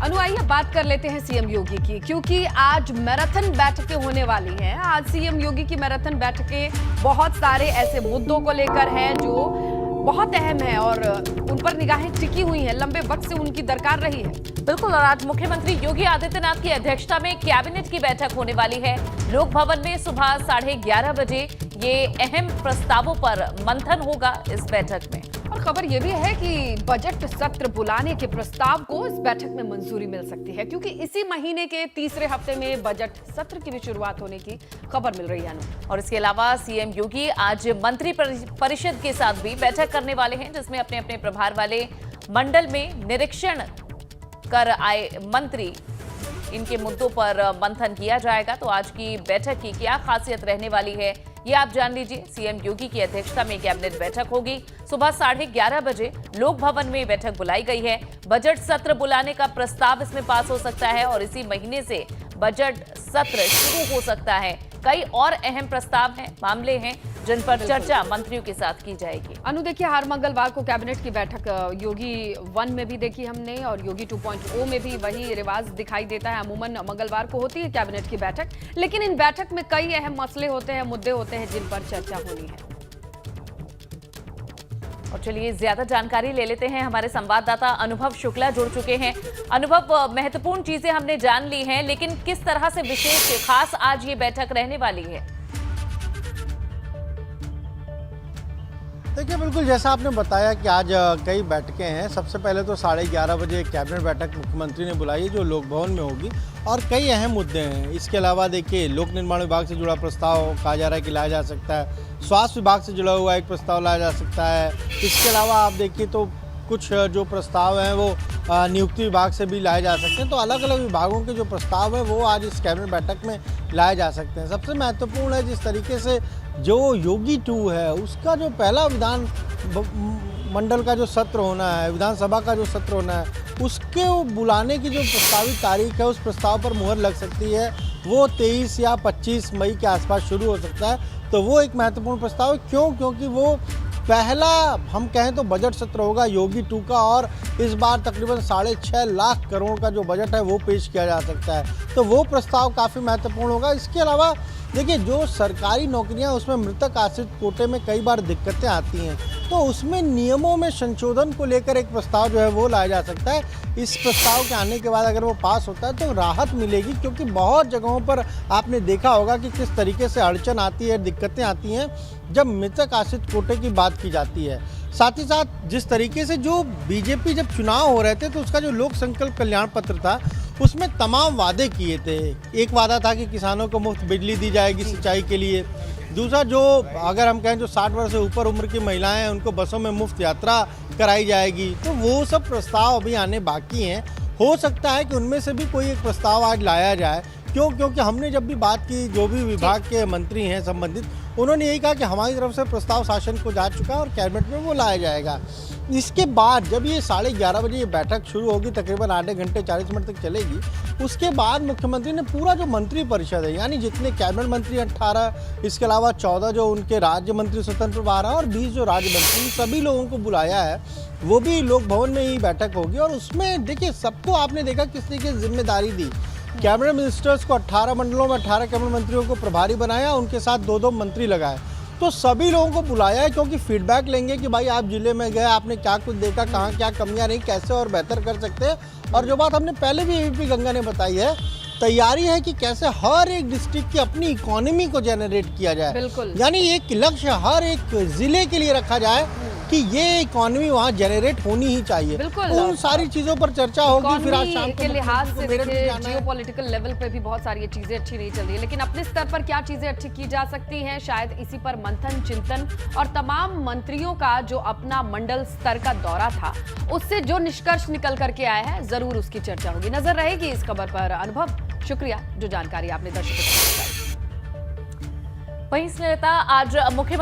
आइए बात कर लेते हैं सीएम योगी की, क्योंकि आज मैराथन बैठकें होने वाली हैं। आज सीएम योगी की मैराथन बैठकें बहुत सारे ऐसे मुद्दों को लेकर हैं जो बहुत अहम है और उन पर निगाहें टिकी हुई हैं, लंबे वक्त से उनकी दरकार रही है। बिल्कुल, और आज मुख्यमंत्री योगी आदित्यनाथ की अध्यक्षता में कैबिनेट की बैठक होने वाली है। लोक भवन में सुबह 11:30 बजे ये अहम प्रस्तावों पर मंथन होगा इस बैठक में। और खबर यह भी है कि बजट सत्र बुलाने के प्रस्ताव को इस बैठक में मंजूरी मिल सकती है, क्योंकि इसी महीने के तीसरे हफ्ते में बजट सत्र की भी शुरुआत होने की खबर मिल रही है। और इसके अलावा सीएम योगी आज मंत्री परिषद के साथ भी बैठक करने वाले हैं, जिसमें अपने अपने प्रभार वाले मंडल में निरीक्षण कर आए मंत्री, इनके मुद्दों पर मंथन किया जाएगा। तो आज की बैठक की क्या खासियत रहने वाली है, ये आप जान लीजिए। सीएम योगी की अध्यक्षता में कैबिनेट बैठक होगी। सुबह 11:30 बजे लोक भवन में बैठक बुलाई गई है। बजट सत्र बुलाने का प्रस्ताव इसमें पास हो सकता है और इसी महीने से बजट सत्र शुरू हो सकता है। कई और अहम प्रस्ताव हैं, मामले हैं जिन पर चर्चा मंत्रियों के साथ की जाएगी। देखिए, हर मंगलवार को कैबिनेट की बैठक योगी 1 में भी देखी हमने और योगी 2.0 में भी वही रिवाज दिखाई देता है। अमूमन मंगलवार को होती है कैबिनेट की बैठक, लेकिन इन बैठक में कई अहम मसले होते हैं, मुद्दे होते हैं जिन पर चर्चा होनी है। और चलिए ज्यादा जानकारी ले लेते हैं, हमारे संवाददाता अनुभव शुक्ला जुड़ चुके हैं। अनुभव, महत्वपूर्ण चीजें हमने जान ली हैं, लेकिन किस तरह से विशेष खास आज ये बैठक रहने वाली है? देखिए, बिल्कुल जैसा आपने बताया कि आज कई बैठकें हैं। सबसे पहले तो 11:30 बजे कैबिनेट बैठक मुख्यमंत्री ने बुलाई है, जो लोक भवन में होगी, और कई अहम मुद्दे हैं। इसके अलावा देखिए, लोक निर्माण विभाग से जुड़ा प्रस्ताव कहा जा रहा है कि लाया जा सकता है, स्वास्थ्य विभाग से जुड़ा हुआ एक प्रस्ताव लाया जा सकता है। इसके अलावा आप देखिए तो कुछ जो प्रस्ताव हैं वो नियुक्ति विभाग से भी लाए जा सकते हैं। तो अलग अलग विभागों के जो प्रस्ताव हैं वो आज इस कैबिनेट बैठक में लाए जा सकते हैं। सबसे महत्वपूर्ण है जिस तरीके से जो योगी 2 है उसका जो पहला विधान मंडल का जो सत्र होना है, विधानसभा का जो सत्र होना है, उसके बुलाने की जो प्रस्तावित तारीख है, उस प्रस्ताव पर मुहर लग सकती है। वो 23 या 25 मई के आसपास शुरू हो सकता है। तो वो एक महत्वपूर्ण प्रस्ताव है। क्योंकि वो पहला हम कहें तो बजट सत्र होगा योगी 2 का, और इस बार तकरीबन 6.5 लाख करोड़ का जो बजट है वो पेश किया जा सकता है। तो वो प्रस्ताव काफ़ी महत्वपूर्ण होगा। इसके अलावा देखिए, जो सरकारी नौकरियां उसमें मृतक आश्रित कोटे में कई बार दिक्कतें आती हैं, तो उसमें नियमों में संशोधन को लेकर एक प्रस्ताव जो है वो लाया जा सकता है। इस प्रस्ताव के आने के बाद अगर वो पास होता है तो राहत मिलेगी, क्योंकि बहुत जगहों पर आपने देखा होगा कि किस तरीके से अड़चन आती है, दिक्कतें आती हैं जब मृतक आश्रित कोटे की बात की जाती है। साथ ही साथ जिस तरीके से जो बीजेपी जब चुनाव हो रहे थे तो उसका जो लोक संकल्प कल्याण पत्र था उसमें तमाम वादे किए थे। एक वादा था कि किसानों को मुफ्त बिजली दी जाएगी सिंचाई के लिए। दूसरा, जो अगर हम कहें जो 60 वर्ष से ऊपर उम्र की महिलाएं हैं उनको बसों में मुफ्त यात्रा कराई जाएगी। तो वो सब प्रस्ताव अभी आने बाकी हैं। हो सकता है कि उनमें से भी कोई एक प्रस्ताव आज लाया जाए। क्योंकि हमने जब भी बात की, जो भी विभाग के मंत्री हैं संबंधित, उन्होंने यही कहा कि हमारी तरफ से प्रस्ताव शासन को जा चुका है और कैबिनेट में वो लाया जाएगा। इसके बाद जब ये 11:30 बजे ये बैठक शुरू होगी, तकरीबन आधे घंटे 40 मिनट तक चलेगी। उसके बाद मुख्यमंत्री ने पूरा जो मंत्री परिषद है, यानी जितने कैबिनेट मंत्री 18, इसके अलावा 14 जो उनके राज्य मंत्री स्वतंत्र प्रभार हैं और 20 जो राज्य मंत्री, सभी लोगों को बुलाया है। वो भी लोक भवन में ही बैठक होगी और उसमें देखिए सबको आपने देखा किस तरीके से जिम्मेदारी दी। कैबिनेट मिनिस्टर्स को 18 मंडलों में 18 कैबिनेट मंत्रियों को प्रभारी बनाया, उनके साथ 2-2 मंत्री लगाए। तो सभी लोगों को बुलाया है, क्योंकि फीडबैक लेंगे कि भाई आप जिले में गए, आपने क्या कुछ देखा, कहाँ क्या कमियां रही, कैसे और बेहतर कर सकते हैं। और जो बात हमने पहले भी एबीपी गंगा ने बताई है, तैयारी है कि कैसे हर एक डिस्ट्रिक्ट की अपनी इकोनॉमी को जनरेट किया जाए। बिल्कुल, यानी एक लक्ष्य हर एक जिले के लिए रखा जाए कि ये इकोनॉमी वहाँ जनरेट होनी ही चाहिए। बिल्कुल, उन सारी चीजों पर चर्चा होगी। फिर आज शाम के लिहाज से देखिए जियोपॉलिटिकल लेवल पे भी बहुत सारी चीजें अच्छी नहीं चल रही है, लेकिन अपने स्तर पर क्या चीजें अच्छी की जा सकती हैं, शायद इसी पर मंथन, चिंतन, और तमाम मंत्रियों का जो अपना मंडल स्तर का दौरा था उससे जो निष्कर्ष निकल करके आया है, जरूर उसकी चर्चा होगी। नजर रहेगी इस खबर पर। अनुभव, शुक्रिया जो जानकारी आपने दर्शकों को दी। वहीं आज मुख्यमंत्री